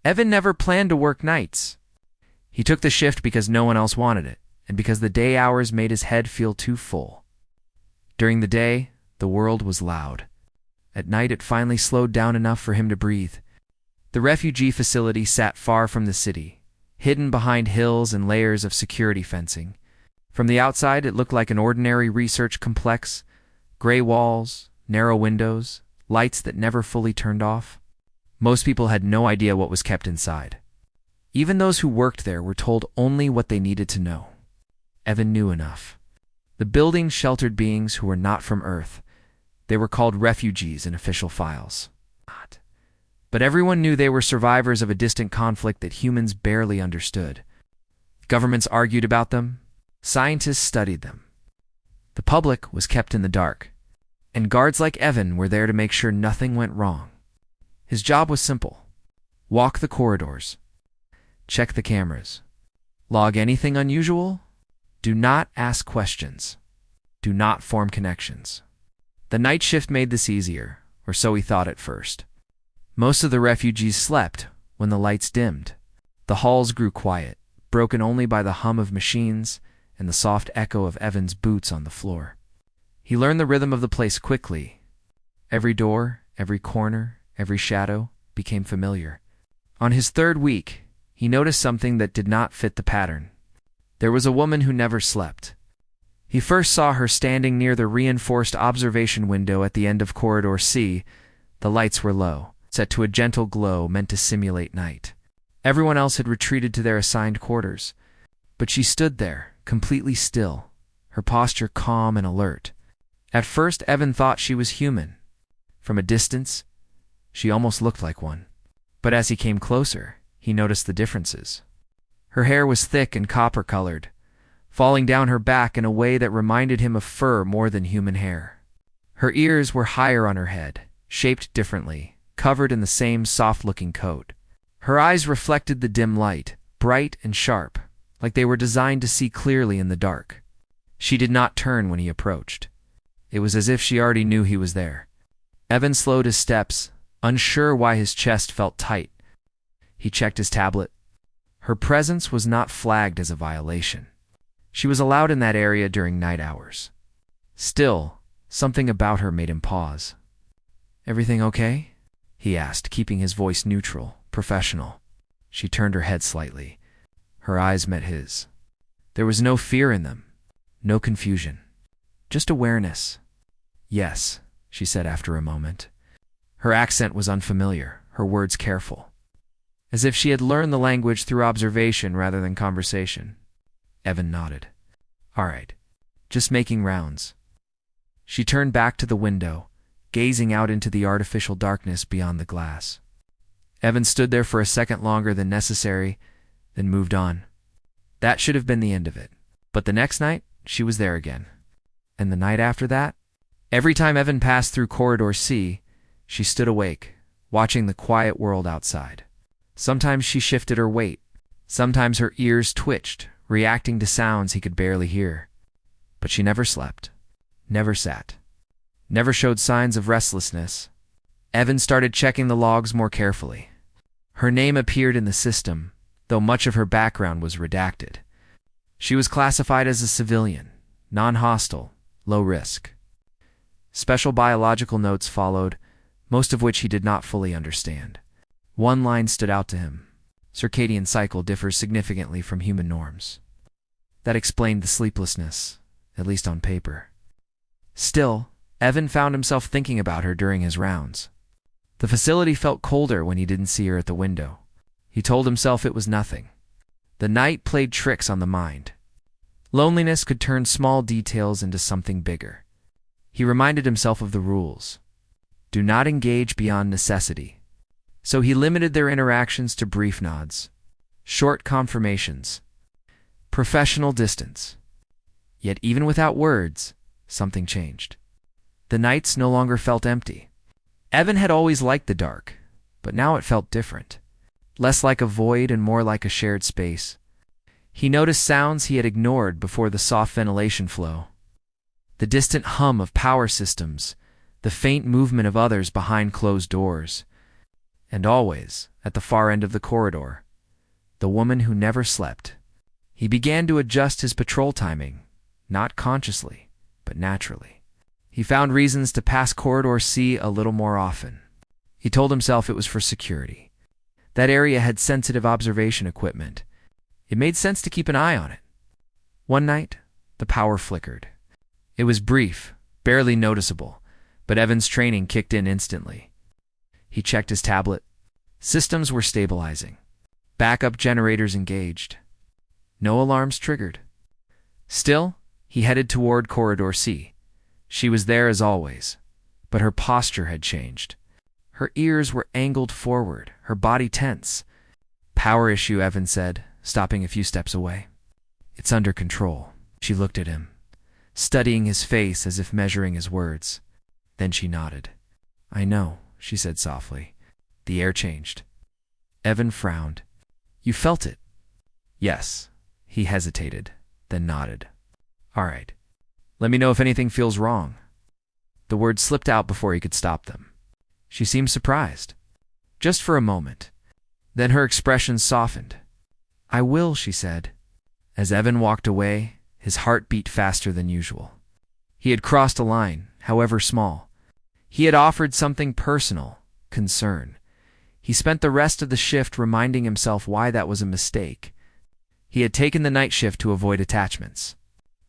Evan never planned to work nights. He took the shift because no one else wanted it, and because the day hours made his head feel too full. During the day, the world was loud. At night, it finally slowed down enough for him to breathe. The refugee facility sat far from the city, hidden behind hills and layers of security fencing. From the outside, it looked like an ordinary research complex: gray walls, narrow windows, lights that never fully turned off. Most people had no idea what was kept inside. Even those who worked there were told only what they needed to know. Evan knew enough. The building sheltered beings who were not from Earth. They were called refugees in official files. But everyone knew they were survivors of a distant conflict that humans barely understood. Governments argued about them. Scientists studied them. The public was kept in the dark, and guards like Evan were there to make sure nothing went wrong. His job was simple: walk the corridors, check the cameras, log anything unusual, do not ask questions, do not form connections. The night shift made this easier, or so he thought at first. Most of the refugees slept when the lights dimmed. The halls grew quiet, broken only by the hum of machines and the soft echo of Evan's boots on the floor. He learned the rhythm of the place quickly. Every door, every corner, every shadow became familiar. On his third week, he noticed something that did not fit the pattern. There was a woman who never slept. He first saw her standing near the reinforced observation window at the end of Corridor C. The lights were low, set to a gentle glow meant to simulate night. Everyone else had retreated to their assigned quarters, but she stood there, completely still, her posture calm and alert. At first, Evan thought she was human. From a distance, she almost looked like one. But as he came closer, he noticed the differences. Her hair was thick and copper-colored, falling down her back in a way that reminded him of fur more than human hair. Her ears were higher on her head, shaped differently, covered in the same soft-looking coat. Her eyes reflected the dim light, bright and sharp, like they were designed to see clearly in the dark. She did not turn when he approached. It was as if she already knew he was there. Evan slowed his steps, unsure why his chest felt tight. He checked his tablet. Her presence was not flagged as a violation. She was allowed in that area during night hours. Still, something about her made him pause. "Everything okay?" he asked, keeping his voice neutral, professional. She turned her head slightly. Her eyes met his. There was no fear in them, no confusion, just awareness. "Yes," she said after a moment. Her accent was unfamiliar, her words careful, as if she had learned the language through observation rather than conversation. Evan nodded. "All right, just making rounds." She turned back to the window, gazing out into the artificial darkness beyond the glass. Evan stood there for a second longer than necessary, then moved on. That should have been the end of it. But the next night, she was there again. And the night after that, every time Evan passed through Corridor C, she stood awake, watching the quiet world outside. Sometimes she shifted her weight. Sometimes her ears twitched, reacting to sounds he could barely hear. But she never slept, never sat, never showed signs of restlessness. Evan started checking the logs more carefully. Her name appeared in the system, though much of her background was redacted. She was classified as a civilian, non-hostile, low risk. Special biological notes followed, most of which he did not fully understand. One line stood out to him: circadian cycle differs significantly from human norms. That explained the sleeplessness, at least on paper. Still, Evan found himself thinking about her during his rounds. The facility felt colder when he didn't see her at the window. He told himself it was nothing. The night played tricks on the mind. Loneliness could turn small details into something bigger. He reminded himself of the rules. Do not engage beyond necessity. So he limited their interactions to brief nods, short confirmations, professional distance. Yet even without words, something changed. The nights no longer felt empty. Evan had always liked the dark, but now it felt different. Less like a void and more like a shared space. He noticed sounds he had ignored before: the soft ventilation flow, the distant hum of power systems, the faint movement of others behind closed doors, and always, at the far end of the corridor, the woman who never slept. He began to adjust his patrol timing, not consciously, but naturally. He found reasons to pass Corridor C a little more often. He told himself it was for security. That area had sensitive observation equipment. It made sense to keep an eye on it. One night, the power flickered. It was brief, barely noticeable, but Evan's training kicked in instantly. He checked his tablet. Systems were stabilizing. Backup generators engaged. No alarms triggered. Still, he headed toward Corridor C. She was there as always, but her posture had changed. Her ears were angled forward, her body tense. "Power issue," Evan said, stopping a few steps away. "It's under control." She looked at him, studying his face as if measuring his words. Then she nodded. "I know," she said softly. The air changed. Evan frowned. "You felt it?" "Yes." He hesitated, then nodded. "All right. Let me know if anything feels wrong." The words slipped out before he could stop them. She seemed surprised. Just for a moment. Then her expression softened. "I will," she said. As Evan walked away, his heart beat faster than usual. He had crossed a line, however small. He had offered something personal, concern. He spent the rest of the shift reminding himself why that was a mistake. He had taken the night shift to avoid attachments.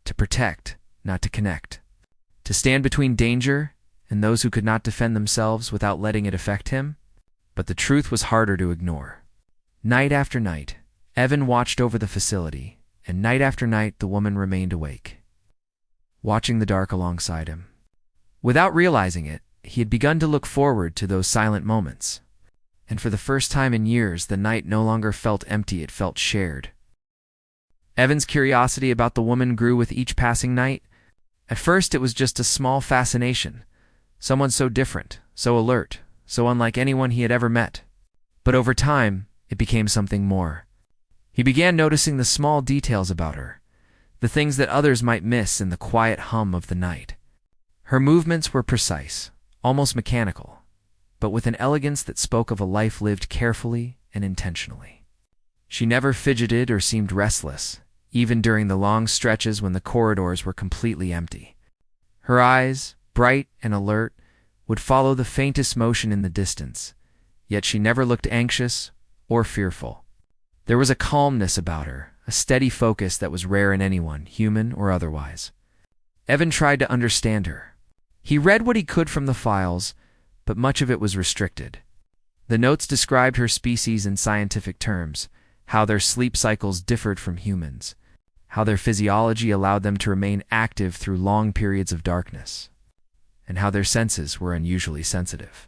To protect, not to connect. To stand between danger and those who could not defend themselves without letting it affect him. But the truth was harder to ignore. Night after night, Evan watched over the facility, and night after night the woman remained awake, watching the dark alongside him. Without realizing it, he had begun to look forward to those silent moments. And for the first time in years, the night no longer felt empty, it felt shared. Evan's curiosity about the woman grew with each passing night. At first it was just a small fascination. Someone so different, so alert, so unlike anyone he had ever met. But over time, it became something more. He began noticing the small details about her, the things that others might miss in the quiet hum of the night. Her movements were precise, almost mechanical, but with an elegance that spoke of a life lived carefully and intentionally. She never fidgeted or seemed restless, even during the long stretches when the corridors were completely empty. Her eyes, bright and alert, would follow the faintest motion in the distance, yet she never looked anxious or fearful. There was a calmness about her, a steady focus that was rare in anyone, human or otherwise. Evan tried to understand her. He read what he could from the files, but much of it was restricted. The notes described her species in scientific terms, how their sleep cycles differed from humans, how their physiology allowed them to remain active through long periods of darkness, and how their senses were unusually sensitive.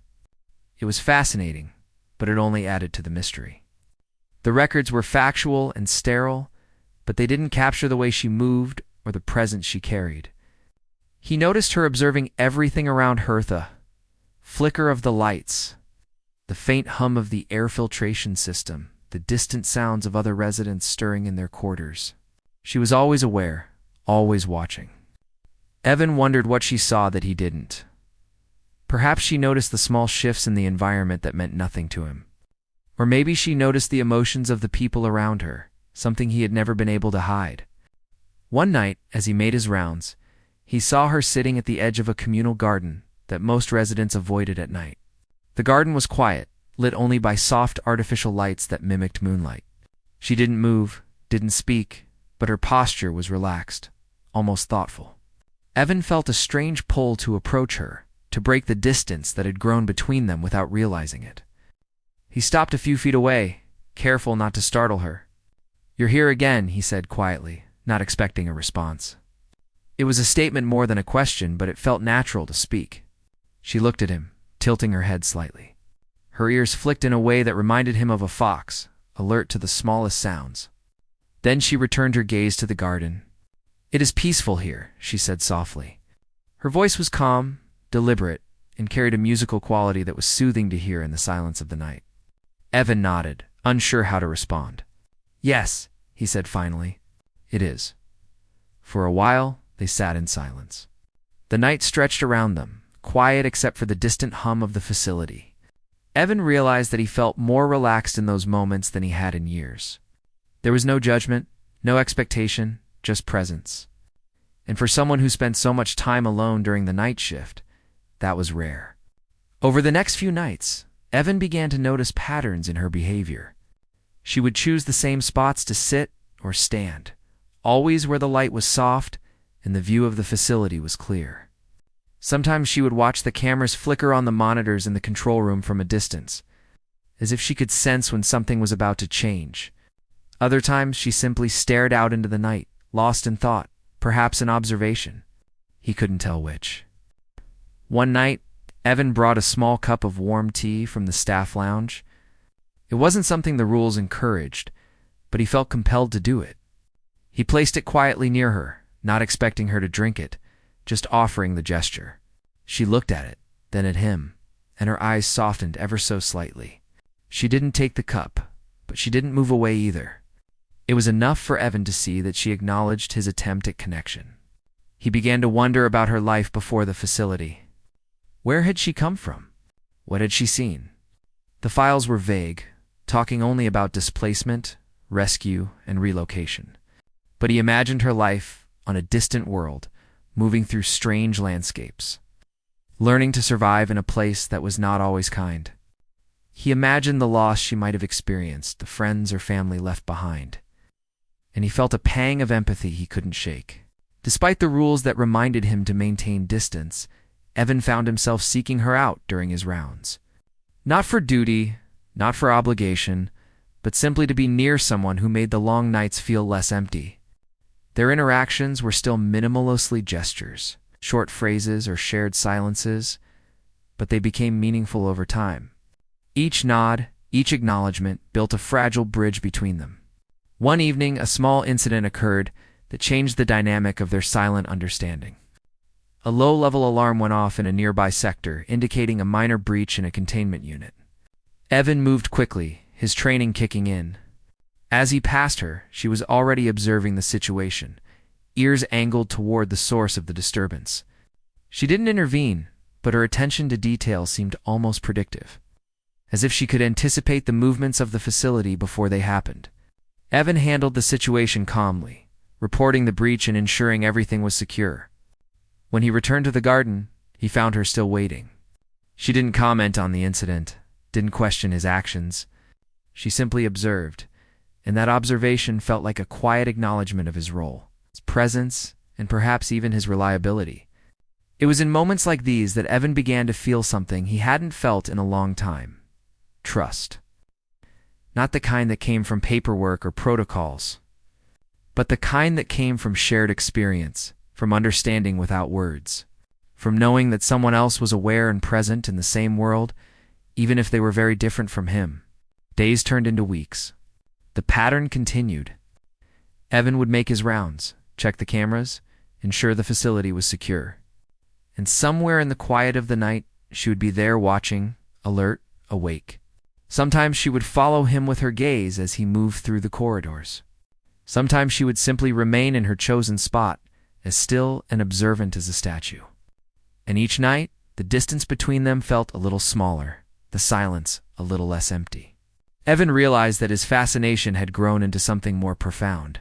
It was fascinating, but it only added to the mystery. The records were factual and sterile, but they didn't capture the way she moved or the presence she carried. He noticed her observing everything around her, the flicker of the lights, the faint hum of the air filtration system, the distant sounds of other residents stirring in their quarters. She was always aware, always watching. Evan wondered what she saw that he didn't. Perhaps she noticed the small shifts in the environment that meant nothing to him. Or maybe she noticed the emotions of the people around her, something he had never been able to hide. One night, as he made his rounds, he saw her sitting at the edge of a communal garden that most residents avoided at night. The garden was quiet, lit only by soft artificial lights that mimicked moonlight. She didn't move, didn't speak, but her posture was relaxed, almost thoughtful. Evan felt a strange pull to approach her, to break the distance that had grown between them without realizing it. He stopped a few feet away, careful not to startle her. "You're here again," he said quietly, not expecting a response. It was a statement more than a question, but it felt natural to speak. She looked at him, tilting her head slightly. Her ears flicked in a way that reminded him of a fox, alert to the smallest sounds. Then she returned her gaze to the garden. "It is peaceful here," she said softly. Her voice was calm, deliberate, and carried a musical quality that was soothing to hear in the silence of the night. Evan nodded, unsure how to respond. "Yes," he said finally, "it is." For a while, they sat in silence. The night stretched around them, quiet except for the distant hum of the facility. Evan realized that he felt more relaxed in those moments than he had in years. There was no judgment, no expectation, just presence. And for someone who spent so much time alone during the night shift, that was rare. Over the next few nights, Evan began to notice patterns in her behavior. She would choose the same spots to sit or stand, always where the light was soft and the view of the facility was clear. Sometimes she would watch the cameras flicker on the monitors in the control room from a distance, as if she could sense when something was about to change. Other times she simply stared out into the night, lost in thought, perhaps in observation. He couldn't tell which. One night, Evan brought a small cup of warm tea from the staff lounge. It wasn't something the rules encouraged, but he felt compelled to do it. He placed it quietly near her, not expecting her to drink it, just offering the gesture. She looked at it, then at him, and her eyes softened ever so slightly. She didn't take the cup, but she didn't move away either. It was enough for Evan to see that she acknowledged his attempt at connection. He began to wonder about her life before the facility. Where had she come from? What had she seen? The files were vague, talking only about displacement, rescue, and relocation. But he imagined her life on a distant world, moving through strange landscapes, learning to survive in a place that was not always kind. He imagined the loss she might have experienced, the friends or family left behind, and he felt a pang of empathy he couldn't shake. Despite the rules that reminded him to maintain distance, Evan found himself seeking her out during his rounds. Not for duty, not for obligation, but simply to be near someone who made the long nights feel less empty. Their interactions were still minimalistly gestures, short phrases or shared silences, but they became meaningful over time. Each nod, each acknowledgement built a fragile bridge between them. One evening, a small incident occurred that changed the dynamic of their silent understanding. A low-level alarm went off in a nearby sector, indicating a minor breach in a containment unit. Evan moved quickly, his training kicking in. As he passed her, she was already observing the situation, ears angled toward the source of the disturbance. She didn't intervene, but her attention to detail seemed almost predictive, as if she could anticipate the movements of the facility before they happened. Evan handled the situation calmly, reporting the breach and ensuring everything was secure. When he returned to the garden, he found her still waiting. She didn't comment on the incident, didn't question his actions. She simply observed, and that observation felt like a quiet acknowledgement of his role, his presence, and perhaps even his reliability. It was in moments like these that Evan began to feel something he hadn't felt in a long time: trust. Not the kind that came from paperwork or protocols, but the kind that came from shared experience, from understanding without words, from knowing that someone else was aware and present in the same world, even if they were very different from him. Days turned into weeks. The pattern continued. Evan would make his rounds, check the cameras, ensure the facility was secure. And somewhere in the quiet of the night, she would be there watching, alert, awake. Sometimes she would follow him with her gaze as he moved through the corridors. Sometimes she would simply remain in her chosen spot, as still and observant as a statue. And each night, the distance between them felt a little smaller, the silence a little less empty. Evan realized that his fascination had grown into something more profound.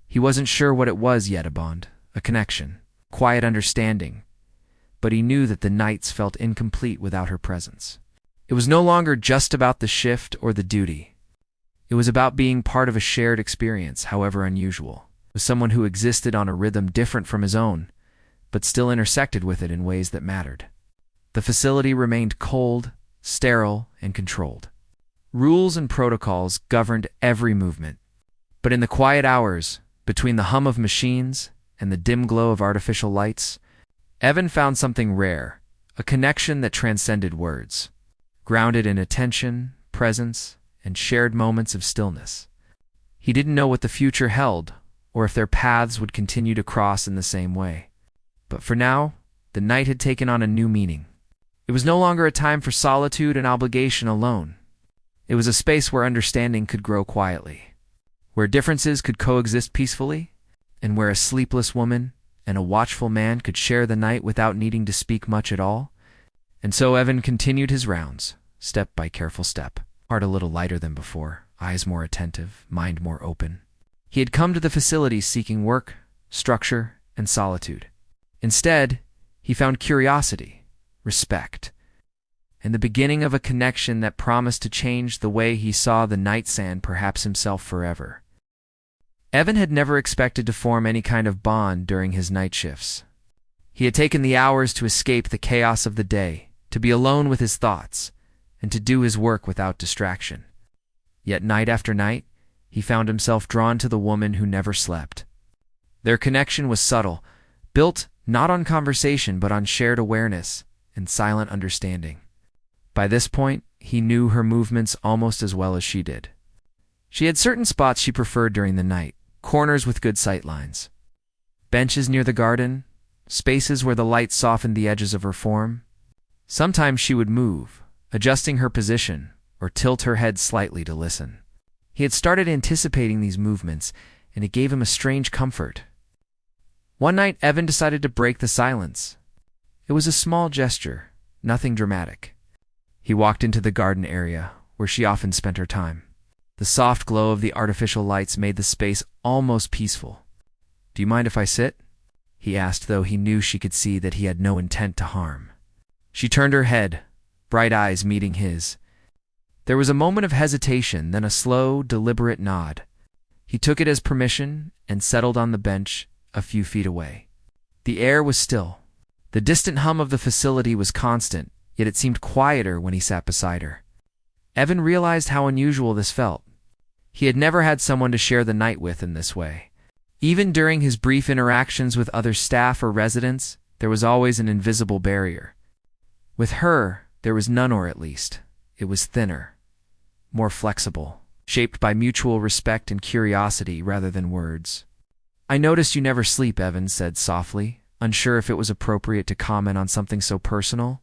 He wasn't sure what it was yet: a bond, a connection, quiet understanding, but he knew that the nights felt incomplete without her presence. It was no longer just about the shift or the duty. It was about being part of a shared experience, however unusual, with someone who existed on a rhythm different from his own, but still intersected with it in ways that mattered. The facility remained cold, sterile, and controlled. Rules and protocols governed every movement. But in the quiet hours, between the hum of machines and the dim glow of artificial lights, Evan found something rare, a connection that transcended words, grounded in attention, presence, and shared moments of stillness. He didn't know what the future held, or if their paths would continue to cross in the same way. But for now, the night had taken on a new meaning. It was no longer a time for solitude and obligation alone. It was a space where understanding could grow quietly, where differences could coexist peacefully, and where a sleepless woman and a watchful man could share the night without needing to speak much at all. And so Evan continued his rounds, step by careful step, heart a little lighter than before, eyes more attentive, mind more open. He had come to the facility seeking work, structure, and solitude. Instead, he found curiosity, respect, and the beginning of a connection that promised to change the way he saw the night sand, perhaps himself forever. Evan had never expected to form any kind of bond during his night shifts. He had taken the hours to escape the chaos of the day, to be alone with his thoughts, and to do his work without distraction. Yet night after night, he found himself drawn to the woman who never slept. Their connection was subtle, built not on conversation but on shared awareness and silent understanding. By this point, he knew her movements almost as well as she did. She had certain spots she preferred during the night, corners with good sight lines, benches near the garden, spaces where the light softened the edges of her form. Sometimes she would move, adjusting her position, or tilt her head slightly to listen. He had started anticipating these movements, and it gave him a strange comfort. One night, Evan decided to break the silence. It was a small gesture, nothing dramatic. He walked into the garden area, where she often spent her time. The soft glow of the artificial lights made the space almost peaceful. "Do you mind if I sit?" he asked, though he knew she could see that he had no intent to harm. She turned her head, bright eyes meeting his. There was a moment of hesitation, then a slow, deliberate nod. He took it as permission and settled on the bench a few feet away. The air was still. The distant hum of the facility was constant, yet it seemed quieter when he sat beside her. Evan realized how unusual this felt. He had never had someone to share the night with in this way. Even during his brief interactions with other staff or residents, there was always an invisible barrier. With her, there was none, or at least, it was thinner, more flexible, shaped by mutual respect and curiosity rather than words. "I noticed you never sleep," Evan said softly, unsure if it was appropriate to comment on something so personal.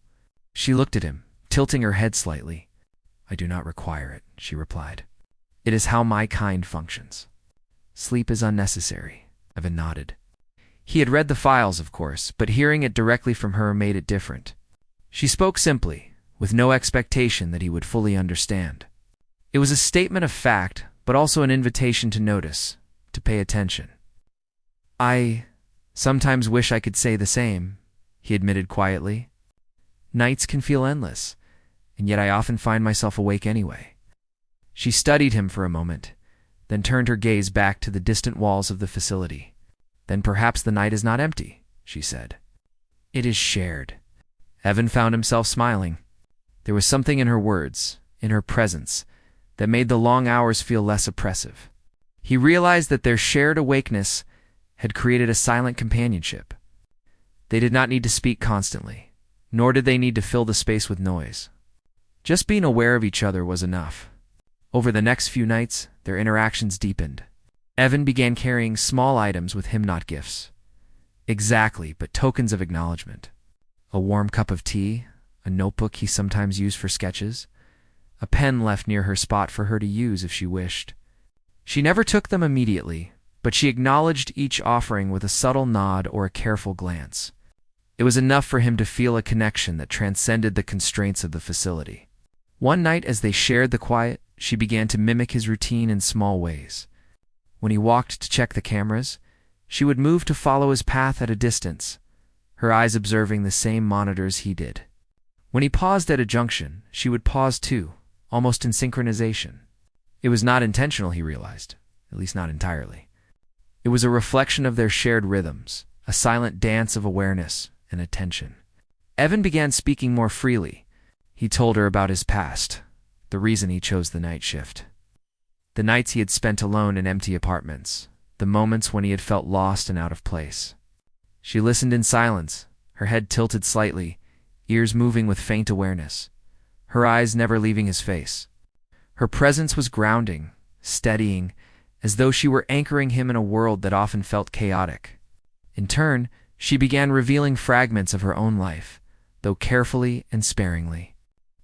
She looked at him, tilting her head slightly. "I do not require it," she replied. "It is how my kind functions. Sleep is unnecessary." Evan nodded. He had read the files, of course, but hearing it directly from her made it different. She spoke simply, with no expectation that he would fully understand. It was a statement of fact, but also an invitation to notice, to pay attention. "I sometimes wish I could say the same," he admitted quietly. "Nights can feel endless, and yet I often find myself awake anyway." She studied him for a moment, then turned her gaze back to the distant walls of the facility. "Then perhaps the night is not empty," she said. "It is shared." Evan found himself smiling. There was something in her words, in her presence, that made the long hours feel less oppressive. He realized that their shared awakeness had created a silent companionship. They did not need to speak constantly, nor did they need to fill the space with noise. Just being aware of each other was enough. Over the next few nights, their interactions deepened. Evan began carrying small items with him, not gifts. Exactly, but tokens of acknowledgement. A warm cup of tea, a notebook he sometimes used for sketches, a pen left near her spot for her to use if she wished. She never took them immediately, but she acknowledged each offering with a subtle nod or a careful glance. It was enough for him to feel a connection that transcended the constraints of the facility. One night, as they shared the quiet, she began to mimic his routine in small ways. When he walked to check the cameras, she would move to follow his path at a distance, her eyes observing the same monitors he did. When he paused at a junction, she would pause too, almost in synchronization. It was not intentional, he realized, at least not entirely. It was a reflection of their shared rhythms, a silent dance of awareness and attention. Evan began speaking more freely. He told her about his past, the reason he chose the night shift. The nights he had spent alone in empty apartments, the moments when he had felt lost and out of place. She listened in silence, her head tilted slightly, ears moving with faint awareness, her eyes never leaving his face. Her presence was grounding, steadying, as though she were anchoring him in a world that often felt chaotic. In turn, she began revealing fragments of her own life, though carefully and sparingly.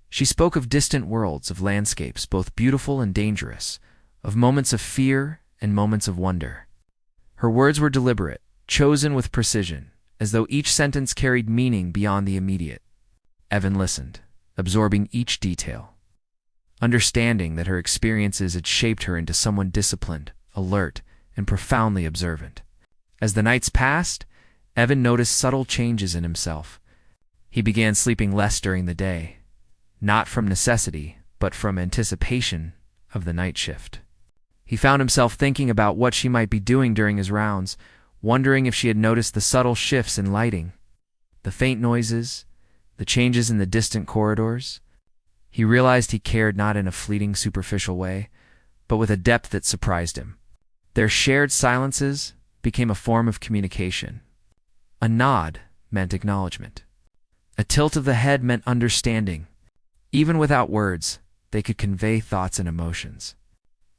She spoke of distant worlds, of landscapes both beautiful and dangerous, of moments of fear and moments of wonder. Her words were deliberate, chosen with precision, as though each sentence carried meaning beyond the immediate. Evan listened, absorbing each detail, understanding that her experiences had shaped her into someone disciplined, alert, and profoundly observant. As the nights passed, Evan noticed subtle changes in himself. He began sleeping less during the day, not from necessity, but from anticipation of the night shift. He found himself thinking about what she might be doing during his rounds, wondering if she had noticed the subtle shifts in lighting, the faint noises, the changes in the distant corridors. He realized he cared not in a fleeting, superficial way, but with a depth that surprised him. Their shared silences became a form of communication. A nod meant acknowledgement. A tilt of the head meant understanding. Even without words, they could convey thoughts and emotions.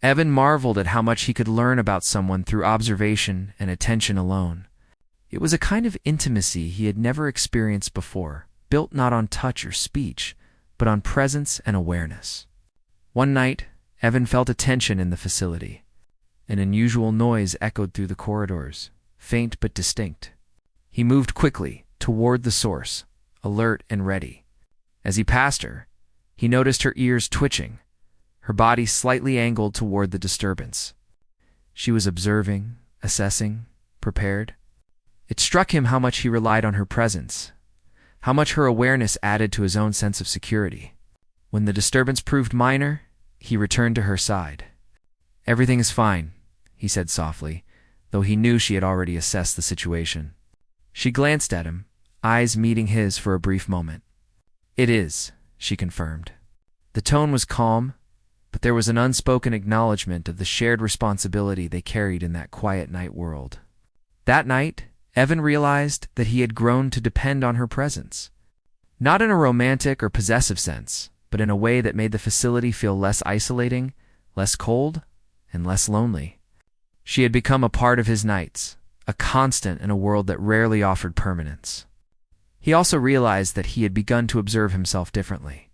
Evan marveled at how much he could learn about someone through observation and attention alone. It was a kind of intimacy he had never experienced before, built not on touch or speech, but on presence and awareness. One night, Evan felt a tension in the facility. An unusual noise echoed through the corridors, faint but distinct. He moved quickly toward the source, alert and ready. As he passed her, he noticed her ears twitching, her body slightly angled toward the disturbance. She was observing, assessing, prepared. It struck him how much he relied on her presence, how much her awareness added to his own sense of security. When the disturbance proved minor, he returned to her side. "Everything is fine," he said softly, though he knew she had already assessed the situation. She glanced at him, eyes meeting his for a brief moment. "It is," she confirmed. The tone was calm, but there was an unspoken acknowledgement of the shared responsibility they carried in that quiet night world. That night, Evan realized that he had grown to depend on her presence. Not in a romantic or possessive sense, but in a way that made the facility feel less isolating, less cold, and less lonely. She had become a part of his nights, a constant in a world that rarely offered permanence. He also realized that he had begun to observe himself differently.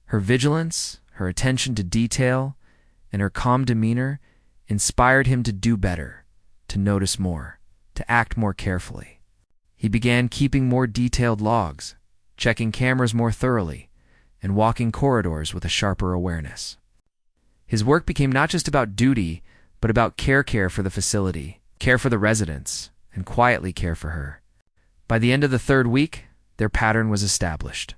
Her vigilance, her attention to detail, and her calm demeanor inspired him to do better, to notice more, to act more carefully. He began keeping more detailed logs, checking cameras more thoroughly, and walking corridors with a sharper awareness. His work became not just about duty, but about care for the facility, care for the residents, and quietly care for her. By the end of the third week, their pattern was established.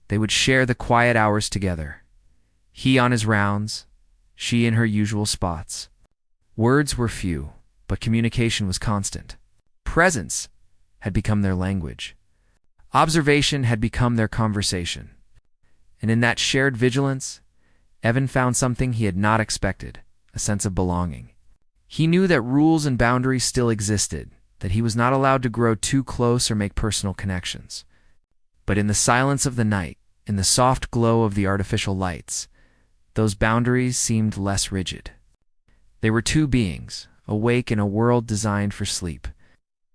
They would share the quiet hours together. He on his rounds, she in her usual spots. Words were few, but communication was constant. Presence had become their language. Observation had become their conversation. And in that shared vigilance, Evan found something he had not expected, a sense of belonging. He knew that rules and boundaries still existed, that he was not allowed to grow too close or make personal connections. But in the silence of the night, in the soft glow of the artificial lights, those boundaries seemed less rigid. They were two beings, awake in a world designed for sleep,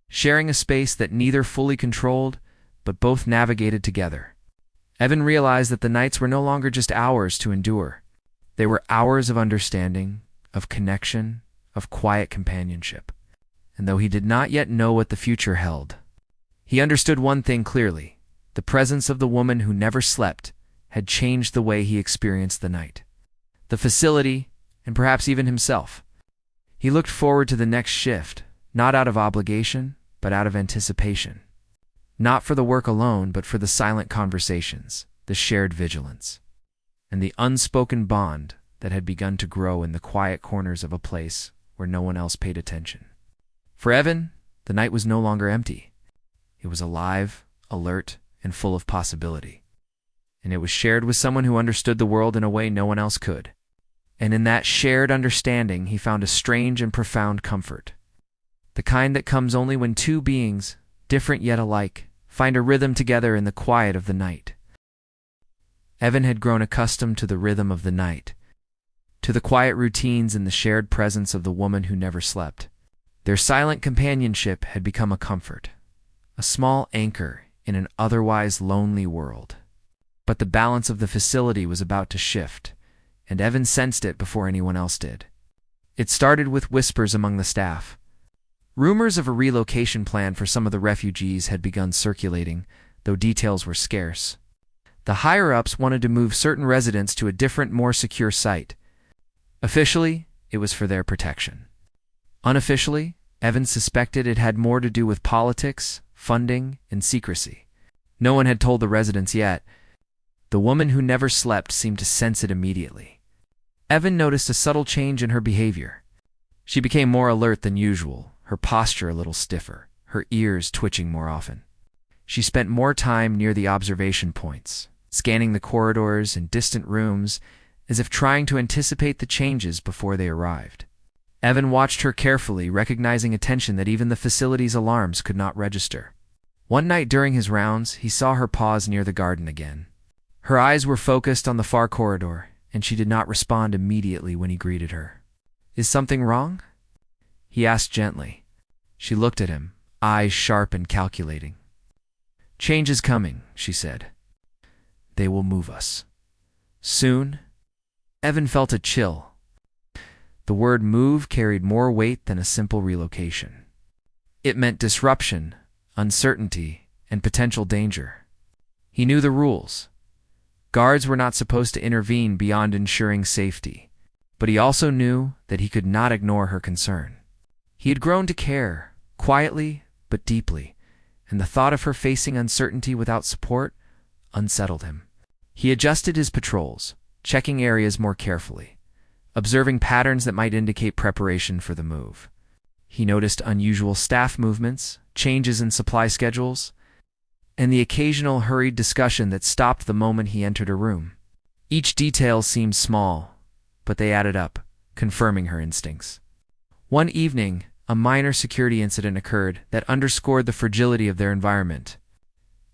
sharing a space that neither fully controlled, but both navigated together. Evan realized that the nights were no longer just hours to endure. They were hours of understanding, of connection, of quiet companionship. And though he did not yet know what the future held, he understood one thing clearly. The presence of the woman who never slept had changed the way he experienced the night, the facility, and perhaps even himself. He looked forward to the next shift, not out of obligation, but out of anticipation. Not for the work alone, but for the silent conversations, the shared vigilance, and the unspoken bond that had begun to grow in the quiet corners of a place where no one else paid attention. For Evan, the night was no longer empty. It was alive, alert, and full of possibility. And it was shared with someone who understood the world in a way no one else could. And in that shared understanding, he found a strange and profound comfort. The kind that comes only when two beings, different yet alike, find a rhythm together in the quiet of the night. Evan had grown accustomed to the rhythm of the night, to the quiet routines and the shared presence of the woman who never slept. Their silent companionship had become a comfort, a small anchor in an otherwise lonely world. But the balance of the facility was about to shift, and Evan sensed it before anyone else did. It started with whispers among the staff. Rumors of a relocation plan for some of the refugees had begun circulating, though details were scarce. The higher-ups wanted to move certain residents to a different, more secure site. Officially, it was for their protection. Unofficially, Evans suspected it had more to do with politics, funding, and secrecy. No one had told the residents yet. The woman who never slept seemed to sense it immediately. Evan noticed a subtle change in her behavior. She became more alert than usual, her posture a little stiffer, her ears twitching more often. She spent more time near the observation points, scanning the corridors and distant rooms as if trying to anticipate the changes before they arrived. Evan watched her carefully, recognizing a tension that even the facility's alarms could not register. One night during his rounds, he saw her pause near the garden again. Her eyes were focused on the far corridor, and she did not respond immediately when he greeted her. "Is something wrong?" he asked gently. She looked at him, eyes sharp and calculating. "Change is coming," she said. "They will move us. Soon." Evan felt a chill. The word move carried more weight than a simple relocation. It meant disruption, uncertainty, and potential danger. He knew the rules. Guards were not supposed to intervene beyond ensuring safety, but he also knew that he could not ignore her concern. He had grown to care, quietly but deeply, and the thought of her facing uncertainty without support unsettled him. He adjusted his patrols, checking areas more carefully, observing patterns that might indicate preparation for the move. He noticed unusual staff movements, changes in supply schedules, and the occasional hurried discussion that stopped the moment he entered a room. Each detail seemed small, but they added up, confirming her instincts. One evening, a minor security incident occurred that underscored the fragility of their environment.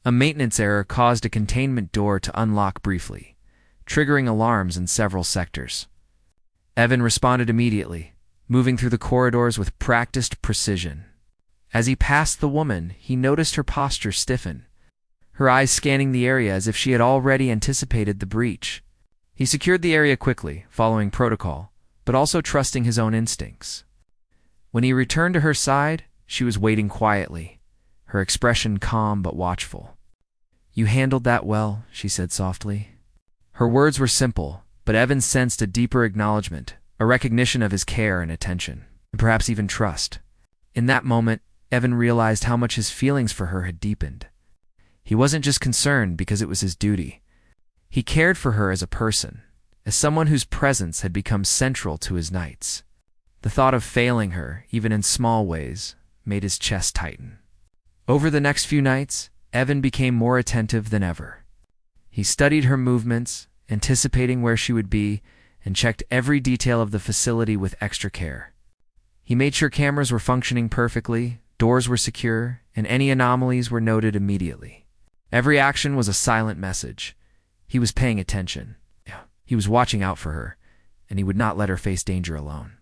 A maintenance error caused a containment door to unlock briefly, triggering alarms in several sectors. Evan responded immediately, moving through the corridors with practiced precision. As he passed the woman, he noticed her posture stiffen, her eyes scanning the area as if she had already anticipated the breach. He secured the area quickly, following protocol, but also trusting his own instincts. When he returned to her side, she was waiting quietly, her expression calm but watchful. "You handled that well," she said softly. Her words were simple, but Evan sensed a deeper acknowledgement, a recognition of his care and attention, and perhaps even trust. In that moment, Evan realized how much his feelings for her had deepened. He wasn't just concerned because it was his duty. He cared for her as a person, as someone whose presence had become central to his nights. The thought of failing her, even in small ways, made his chest tighten. Over the next few nights, Evan became more attentive than ever. He studied her movements, anticipating where she would be, and checked every detail of the facility with extra care. He made sure cameras were functioning perfectly, doors were secure, and any anomalies were noted immediately. Every action was a silent message. He was paying attention. He was watching out for her, and he would not let her face danger alone.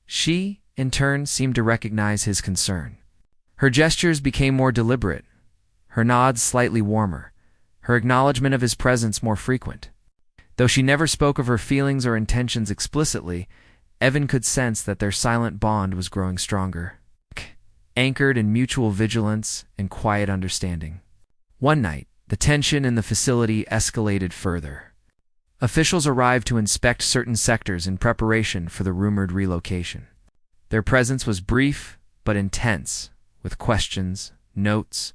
She, in turn, seemed to recognize his concern. Her gestures became more deliberate, her nods slightly warmer, her acknowledgement of his presence more frequent. Though she never spoke of her feelings or intentions explicitly, Evan could sense that their silent bond was growing stronger, anchored in mutual vigilance and quiet understanding. One night, the tension in the facility escalated further. Officials arrived to inspect certain sectors in preparation for the rumored relocation. Their presence was brief but intense, with questions, notes,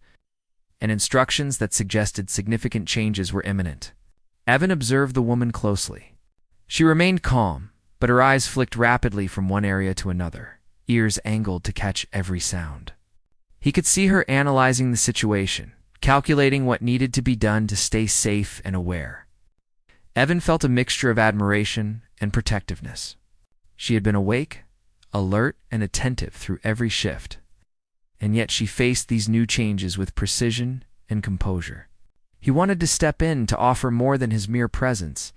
and instructions that suggested significant changes were imminent. Evan observed the woman closely. She remained calm, but her eyes flicked rapidly from one area to another, ears angled to catch every sound. He could see her analyzing the situation, calculating what needed to be done to stay safe and aware. Evan felt a mixture of admiration and protectiveness. She had been awake, alert, and attentive through every shift, and yet she faced these new changes with precision and composure. He wanted to step in to offer more than his mere presence,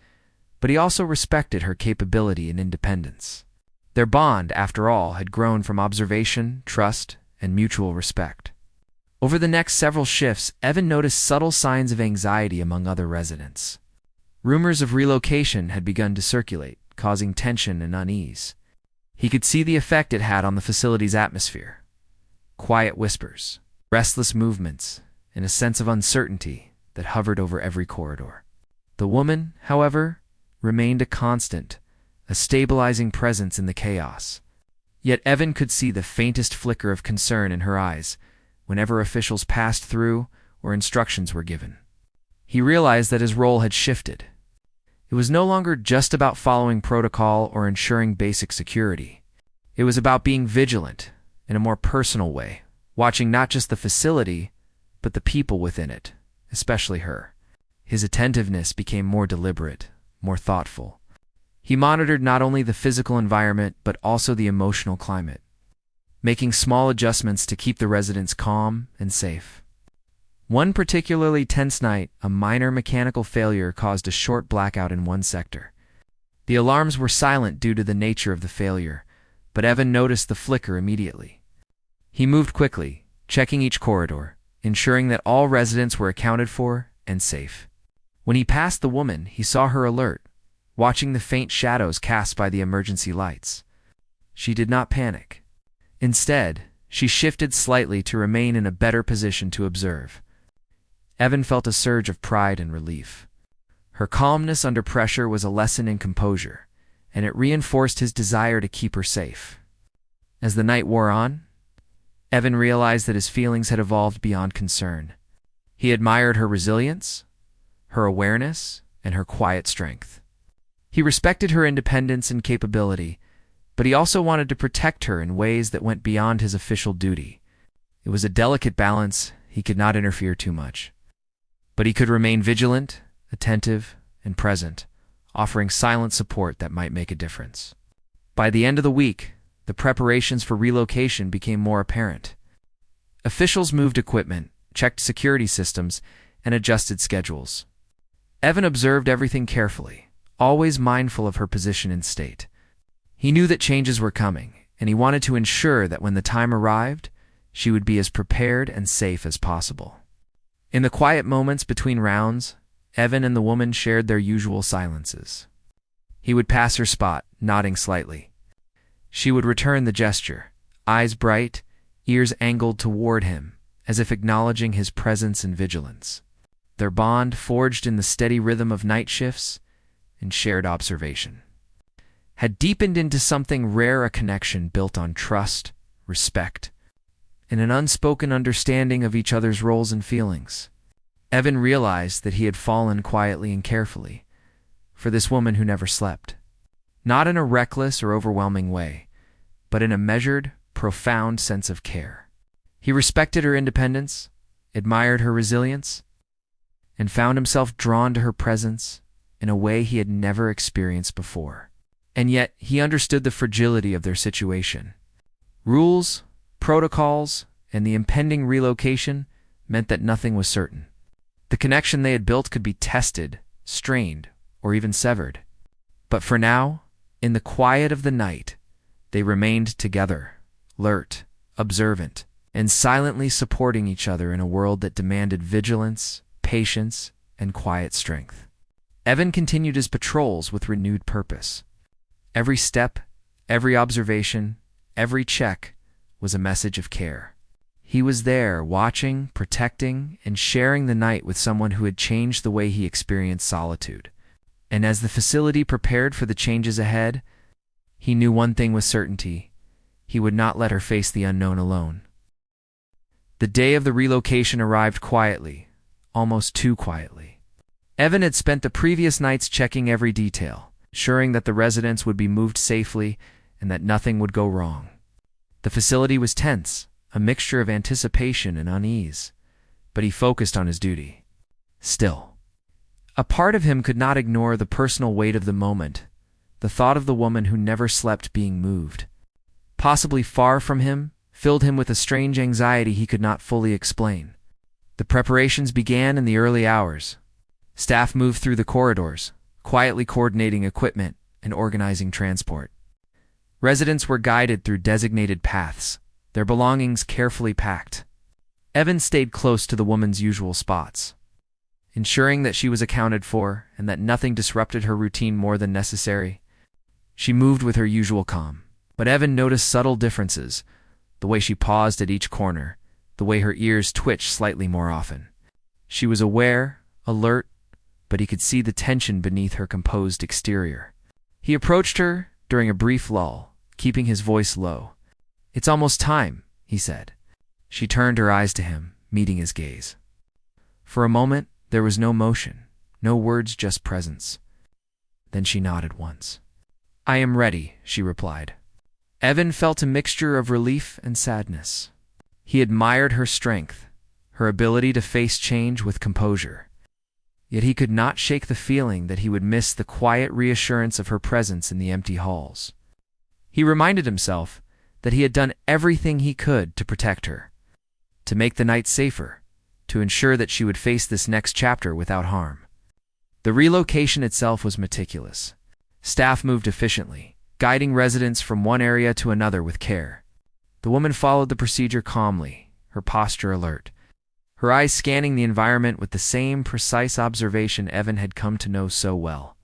but he also respected her capability and independence. Their bond, after all, had grown from observation, trust, and mutual respect. Over the next several shifts, Evan noticed subtle signs of anxiety among other residents. Rumors of relocation had begun to circulate, causing tension and unease. He could see the effect it had on the facility's atmosphere. Quiet whispers, restless movements, and a sense of uncertainty that hovered over every corridor. The woman, however, remained a constant, a stabilizing presence in the chaos. Yet Evan could see the faintest flicker of concern in her eyes whenever officials passed through or instructions were given. He realized that his role had shifted. It was no longer just about following protocol or ensuring basic security. It was about being vigilant in a more personal way, watching not just the facility, but the people within it, especially her. His attentiveness became more deliberate, more thoughtful. He monitored not only the physical environment, but also the emotional climate, making small adjustments to keep the residents calm and safe. One particularly tense night, a minor mechanical failure caused a short blackout in one sector. The alarms were silent due to the nature of the failure, but Evan noticed the flicker immediately. He moved quickly, checking each corridor, ensuring that all residents were accounted for and safe. When he passed the woman, he saw her alert, watching the faint shadows cast by the emergency lights. She did not panic. Instead, she shifted slightly to remain in a better position to observe. Evan felt a surge of pride and relief. Her calmness under pressure was a lesson in composure, and it reinforced his desire to keep her safe. As the night wore on, Evan realized that his feelings had evolved beyond concern. He admired her resilience, her awareness, and her quiet strength. He respected her independence and capability, but he also wanted to protect her in ways that went beyond his official duty. It was a delicate balance. He could not interfere too much, but he could remain vigilant, attentive, and present, offering silent support that might make a difference. By the end of the week, the preparations for relocation became more apparent. Officials moved equipment, checked security systems, and adjusted schedules. Evan observed everything carefully, always mindful of her position and state. He knew that changes were coming, and he wanted to ensure that when the time arrived, she would be as prepared and safe as possible. In the quiet moments between rounds, Evan and the woman shared their usual silences. He would pass her spot, nodding slightly. She would return the gesture, eyes bright, ears angled toward him, as if acknowledging his presence and vigilance. Their bond, forged in the steady rhythm of night shifts and shared observation, had deepened into something rare, a connection built on trust, respect, and an unspoken understanding of each other's roles and feelings. Evan realized that he had fallen quietly and carefully for this woman who never slept. Not in a reckless or overwhelming way, but in a measured, profound sense of care. He respected her independence, admired her resilience, and found himself drawn to her presence in a way he had never experienced before. And yet, he understood the fragility of their situation. Rules, protocols, and the impending relocation meant that nothing was certain. The connection they had built could be tested, strained, or even severed. But for now, in the quiet of the night, they remained together, alert, observant, and silently supporting each other in a world that demanded vigilance, patience, and quiet strength. Evan continued his patrols with renewed purpose. Every step, every observation, every check was a message of care. He was there, watching, protecting, and sharing the night with someone who had changed the way he experienced solitude. And as the facility prepared for the changes ahead, he knew one thing with certainty: he would not let her face the unknown alone. The day of the relocation arrived quietly, almost too quietly. Evan had spent the previous nights checking every detail, ensuring that the residents would be moved safely and that nothing would go wrong. The facility was tense, a mixture of anticipation and unease, but he focused on his duty. Still, a part of him could not ignore the personal weight of the moment, the thought of the woman who never slept being moved, possibly far from him, filled him with a strange anxiety he could not fully explain. The preparations began in the early hours. Staff moved through the corridors, quietly coordinating equipment and organizing transport. Residents were guided through designated paths, their belongings carefully packed. Evan stayed close to the woman's usual spots, ensuring that she was accounted for and that nothing disrupted her routine more than necessary. She moved with her usual calm, but Evan noticed subtle differences: the way she paused at each corner, the way her ears twitched slightly more often. She was aware, alert, but he could see the tension beneath her composed exterior. He approached her during a brief lull, keeping his voice low. "It's almost time," he said. She turned her eyes to him, meeting his gaze. For a moment, there was no motion, no words, just presence. Then she nodded once. "I am ready," she replied. Evan felt a mixture of relief and sadness. He admired her strength, her ability to face change with composure. Yet he could not shake the feeling that he would miss the quiet reassurance of her presence in the empty halls. He reminded himself that he had done everything he could to protect her, to make the night safer, to ensure that she would face this next chapter without harm. The relocation itself was meticulous. Staff moved efficiently, guiding residents from one area to another with care. The woman followed the procedure calmly, her posture alert, her eyes scanning the environment with the same precise observation Evan had come to know so well.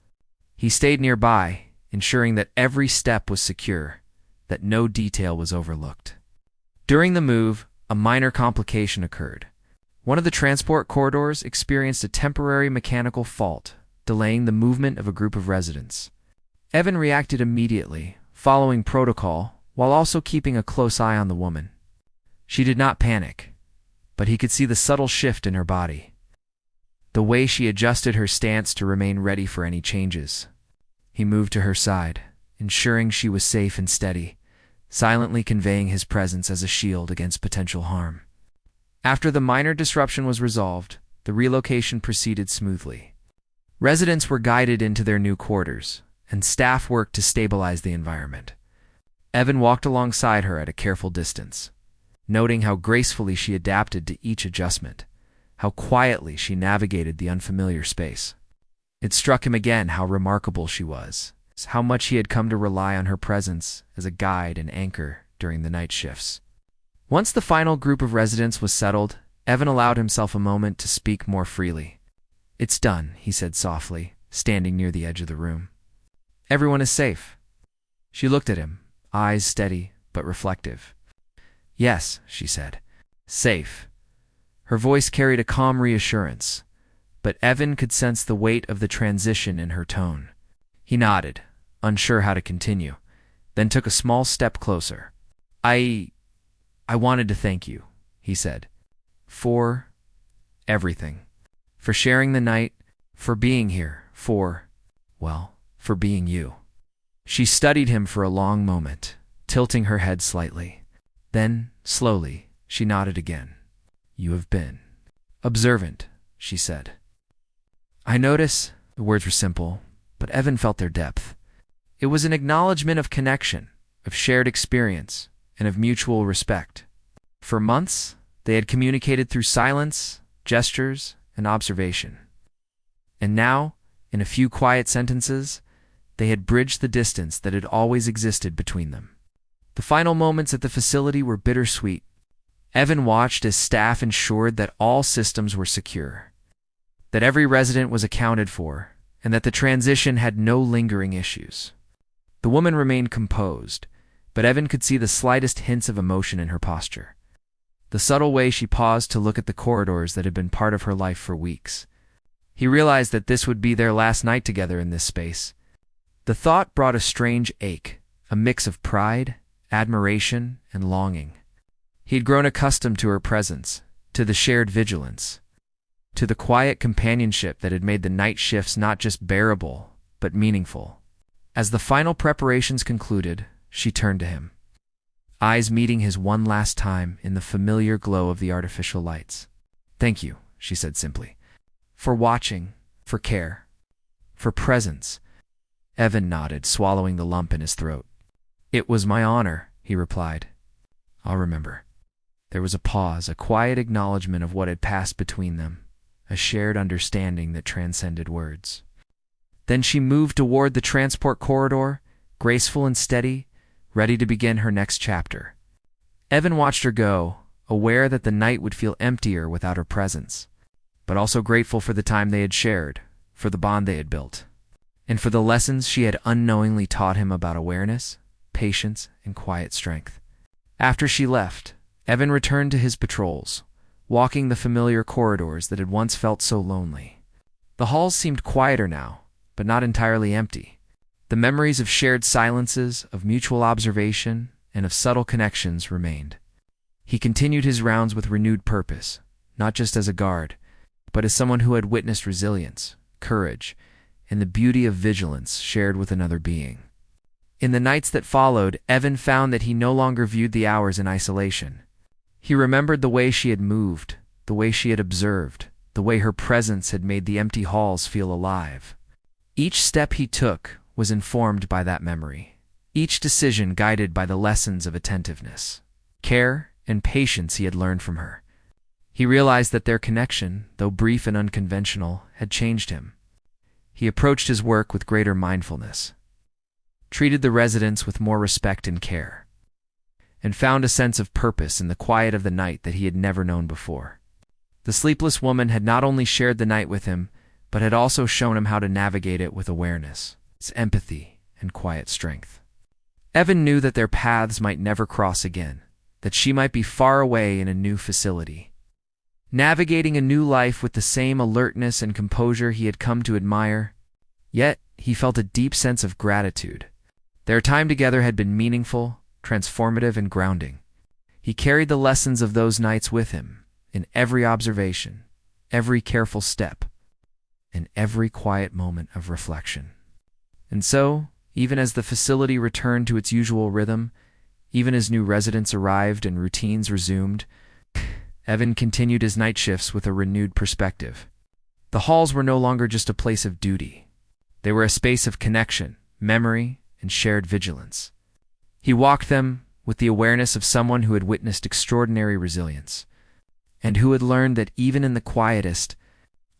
He stayed nearby, ensuring that every step was secure, that no detail was overlooked. During the move, a minor complication occurred. One of the transport corridors experienced a temporary mechanical fault, delaying the movement of a group of residents. Evan reacted immediately, following protocol, while also keeping a close eye on the woman. She did not panic, but he could see the subtle shift in her body, the way she adjusted her stance to remain ready for any changes. He moved to her side, ensuring she was safe and steady, silently conveying his presence as a shield against potential harm. After the minor disruption was resolved, the relocation proceeded smoothly. Residents were guided into their new quarters, and staff worked to stabilize the environment. Evan walked alongside her at a careful distance, noting how gracefully she adapted to each adjustment, how quietly she navigated the unfamiliar space. It struck him again how remarkable she was, how much he had come to rely on her presence as a guide and anchor during the night shifts. Once the final group of residents was settled, Evan allowed himself a moment to speak more freely. "It's done," he said softly, standing near the edge of the room. "Everyone is safe." She looked at him, eyes steady but reflective. "Yes," she said. "Safe." Her voice carried a calm reassurance, but Evan could sense the weight of the transition in her tone. He nodded, unsure how to continue, then took a small step closer. I wanted to thank you," he said, "for everything. For sharing the night, for being here, for being you." She studied him for a long moment, tilting her head slightly. Then, slowly, she nodded again. "You have been observant," she said. "I notice," the words were simple, but Evan felt their depth. It was an acknowledgement of connection, of shared experience, and of mutual respect. For months, they had communicated through silence, gestures, and observation. And now, in a few quiet sentences, they had bridged the distance that had always existed between them. The final moments at the facility were bittersweet. Evan watched as staff ensured that all systems were secure, that every resident was accounted for, and that the transition had no lingering issues. The woman remained composed, but Evan could see the slightest hints of emotion in her posture. The subtle way she paused to look at the corridors that had been part of her life for weeks. He realized that this would be their last night together in this space. The thought brought a strange ache, a mix of pride, admiration, and longing. He had grown accustomed to her presence, to the shared vigilance, to the quiet companionship that had made the night shifts not just bearable, but meaningful. As the final preparations concluded, she turned to him, eyes meeting his one last time in the familiar glow of the artificial lights. "Thank you," she said simply, "for watching, for care, for presence." Evan nodded, swallowing the lump in his throat. "It was my honor," he replied. "I'll remember." There was a pause, a quiet acknowledgement of what had passed between them, a shared understanding that transcended words. Then she moved toward the transport corridor, graceful and steady, ready to begin her next chapter. Evan watched her go, aware that the night would feel emptier without her presence, but also grateful for the time they had shared, for the bond they had built, and for the lessons she had unknowingly taught him about awareness, patience, and quiet strength. After she left, Evan returned to his patrols, walking the familiar corridors that had once felt so lonely. The halls seemed quieter now, but not entirely empty. The memories of shared silences, of mutual observation, and of subtle connections remained. He continued his rounds with renewed purpose, not just as a guard, but as someone who had witnessed resilience, courage, and the beauty of vigilance shared with another being. In the nights that followed, Evan found that he no longer viewed the hours in isolation. He remembered the way she had moved, the way she had observed, the way her presence had made the empty halls feel alive. Each step he took was informed by that memory, each decision guided by the lessons of attentiveness, care, and patience he had learned from her. He realized that their connection, though brief and unconventional, had changed him. He approached his work with greater mindfulness, treated the residents with more respect and care, and found a sense of purpose in the quiet of the night that he had never known before. The sleepless woman had not only shared the night with him, but had also shown him how to navigate it with awareness, empathy, and quiet strength. Evan knew that their paths might never cross again, that she might be far away in a new facility, navigating a new life with the same alertness and composure he had come to admire. Yet he felt a deep sense of gratitude. Their time together had been meaningful, transformative, and grounding. He carried the lessons of those nights with him, in every observation, every careful step, and every quiet moment of reflection. And so, even as the facility returned to its usual rhythm, even as new residents arrived and routines resumed, Evan continued his night shifts with a renewed perspective. The halls were no longer just a place of duty. They were a space of connection, memory, and shared vigilance. He walked them with the awareness of someone who had witnessed extraordinary resilience, and who had learned that even in the quietest,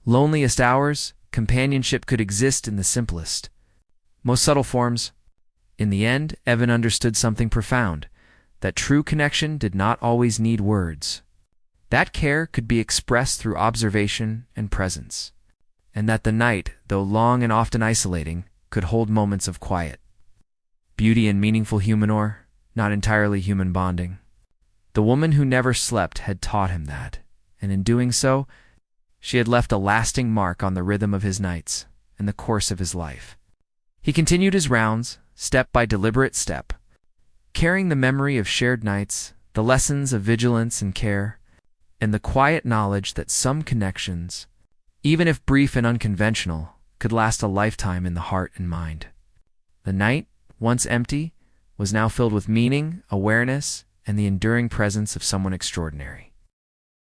loneliest hours, companionship could exist in the simplest, most subtle forms. In the end, Evan understood something profound, that true connection did not always need words. That care could be expressed through observation and presence, and that the night, though long and often isolating, could hold moments of quiet, beauty, and meaningful humor, not entirely human bonding. The woman who never slept had taught him that, and in doing so, she had left a lasting mark on the rhythm of his nights and the course of his life. He continued his rounds, step by deliberate step, carrying the memory of shared nights, the lessons of vigilance and care, and the quiet knowledge that some connections, even if brief and unconventional, could last a lifetime in the heart and mind. The night, once empty, was now filled with meaning, awareness, and the enduring presence of someone extraordinary.